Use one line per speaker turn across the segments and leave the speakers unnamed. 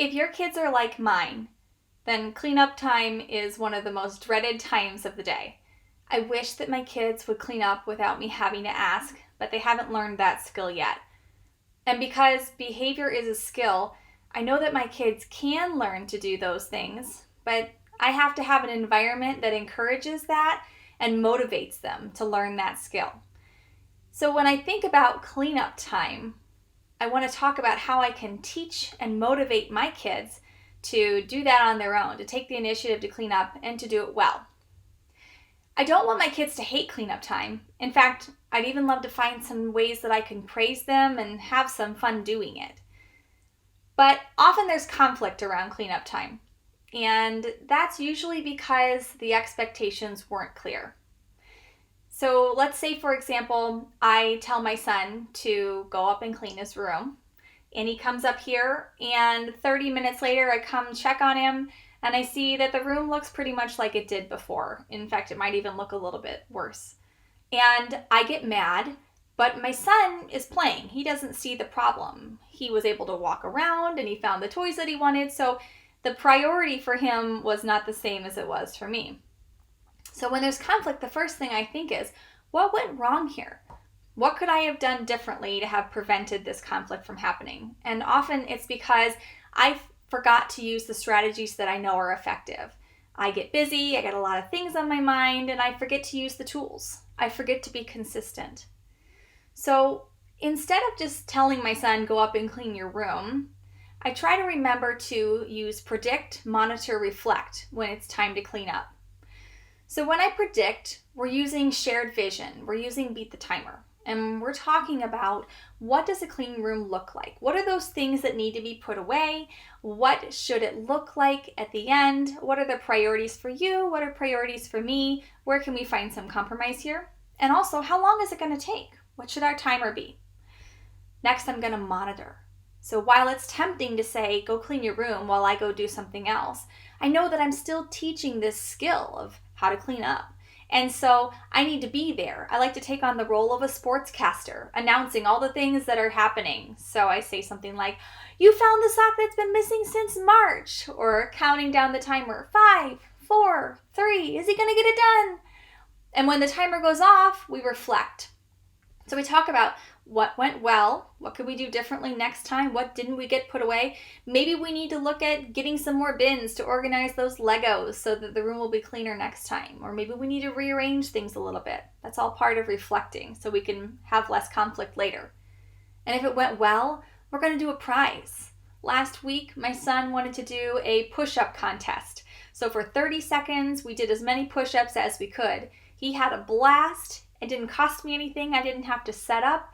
If your kids are like mine, then cleanup time is one of the most dreaded times of the day. I wish that my kids would clean up without me having to ask, but they haven't learned that skill yet. And because behavior is a skill, I know that my kids can learn to do those things, but I have to have an environment that encourages that and motivates them to learn that skill. So when I think about cleanup time, I want to talk about how I can teach and motivate my kids to do that on their own, to take the initiative to clean up and to do it well. I don't want my kids to hate cleanup time. In fact, I'd even love to find some ways that I can praise them and have some fun doing it. But often there's conflict around cleanup time, and that's usually because the expectations weren't clear. So let's say, for example, I tell my son to go up and clean his room, and he comes up here, and 30 minutes later I come check on him, and I see that the room looks pretty much like it did before. In fact, it might even look a little bit worse. And I get mad, but my son is playing. He doesn't see the problem. He was able to walk around, and he found the toys that he wanted, so the priority for him was not the same as it was for me. So when there's conflict, the first thing I think is, what went wrong here? What could I have done differently to have prevented this conflict from happening? And often it's because I forgot to use the strategies that I know are effective. I get busy, I get a lot of things on my mind, and I forget to use the tools. I forget to be consistent. So instead of just telling my son, go up and clean your room, I try to remember to use predict, monitor, reflect when it's time to clean up. So when I predict, we're using shared vision, we're using beat the timer, and we're talking about what does a clean room look like? What are those things that need to be put away? What should it look like at the end? What are the priorities for you? What are priorities for me? Where can we find some compromise here? And also, how long is it going to take? What should our timer be? Next, I'm going to monitor. So while it's tempting to say, go clean your room while I go do something else, I know that I'm still teaching this skill of how to clean up. And so I need to be there. I like to take on the role of a sportscaster, announcing all the things that are happening. So I say something like, you found the sock that's been missing since March, or counting down the timer, 5, 4, 3, is he going to get it done? And when the timer goes off, we reflect. So we talk about what went well, what could we do differently next time, what didn't we get put away. Maybe we need to look at getting some more bins to organize those Legos so that the room will be cleaner next time. Or maybe we need to rearrange things a little bit. That's all part of reflecting so we can have less conflict later. And if it went well, we're going to do a prize. Last week, my son wanted to do a push-up contest. So for 30 seconds, we did as many push-ups as we could. He had a blast. It didn't cost me anything. I didn't have to set up.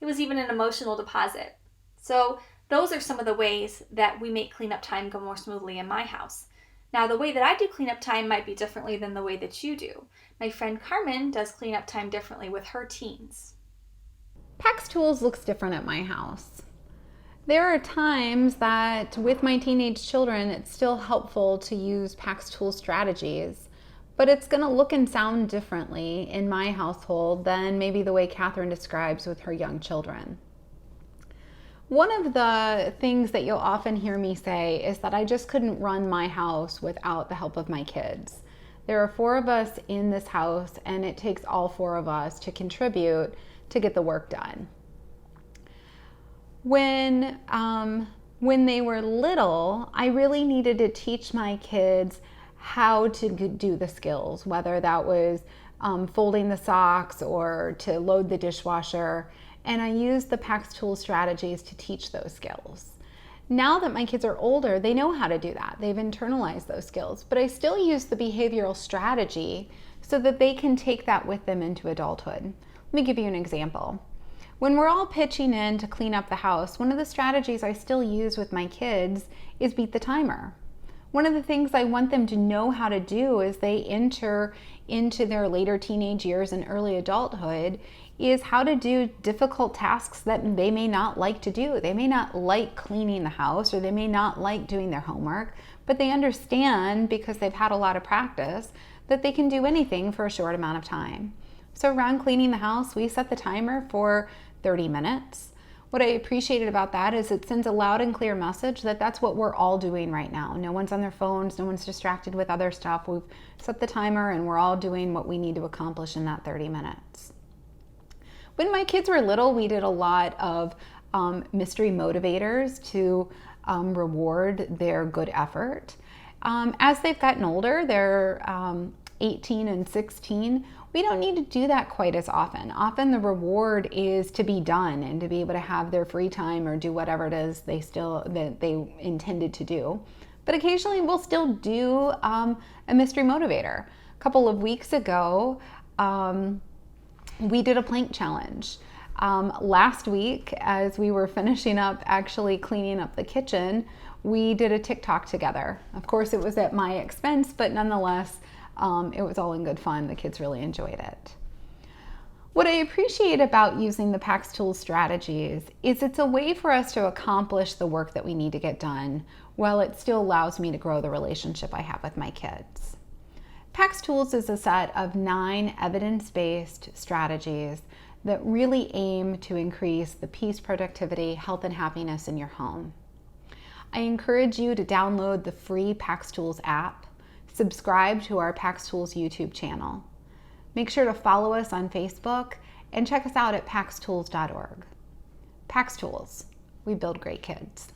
It was even an emotional deposit. So those are some of the ways that we make cleanup time go more smoothly in my house. Now, the way that I do cleanup time might be differently than the way that you do. My friend Carmen does cleanup time differently with her teens.
PAX Tools looks different at my house. There are times that with my teenage children, it's still helpful to use PAX Tools strategies, but it's going to look and sound differently in my household than maybe the way Catherine describes with her young children. One of the things that you'll often hear me say is that I just couldn't run my house without the help of my kids. There are 4 of us in this house, and it takes all 4 of us to contribute to get the work done. When they were little, I really needed to teach my kids how to do the skills, whether that was folding the socks or to load the dishwasher. And I used the PAX Tools strategies to teach those skills. Now that my kids are older, they know how to do that. They've internalized those skills, but I still use the behavioral strategy so that they can take that with them into adulthood. Let me give you an example. When we're all pitching in to clean up the house, one of the strategies I still use with my kids is beat the timer. One of the things I want them to know how to do as they enter into their later teenage years and early adulthood is how to do difficult tasks that they may not like to do. They may not like cleaning the house, or they may not like doing their homework, but they understand, because they've had a lot of practice, that they can do anything for a short amount of time. So around cleaning the house, we set the timer for 30 minutes. What I appreciated about that is it sends a loud and clear message that that's what we're all doing right now. No one's on their phones, no one's distracted with other stuff. We've set the timer and we're all doing what we need to accomplish in that 30 minutes. When my kids were little, we did a lot of mystery motivators to reward their good effort. As they've gotten older, they're 18 and 16, we don't need to do that quite as often. Often the reward is to be done and to be able to have their free time or do whatever it is that they intended to do. But occasionally we'll still do a mystery motivator. A couple of weeks ago, we did a plank challenge. Last week, as we were finishing up actually cleaning up the kitchen, we did a TikTok together. Of course, it was at my expense, but nonetheless, it was all in good fun. The kids really enjoyed it. What I appreciate about using the PAX Tools strategies is it's a way for us to accomplish the work that we need to get done while it still allows me to grow the relationship I have with my kids. PAX Tools is a set of 9 evidence-based strategies that really aim to increase the peace, productivity, health, and happiness in your home. I encourage you to download the free PAX Tools app, subscribe to our PAX Tools YouTube channel. Make sure to follow us on Facebook and check us out at paxtools.org. PAX Tools, we build great kids.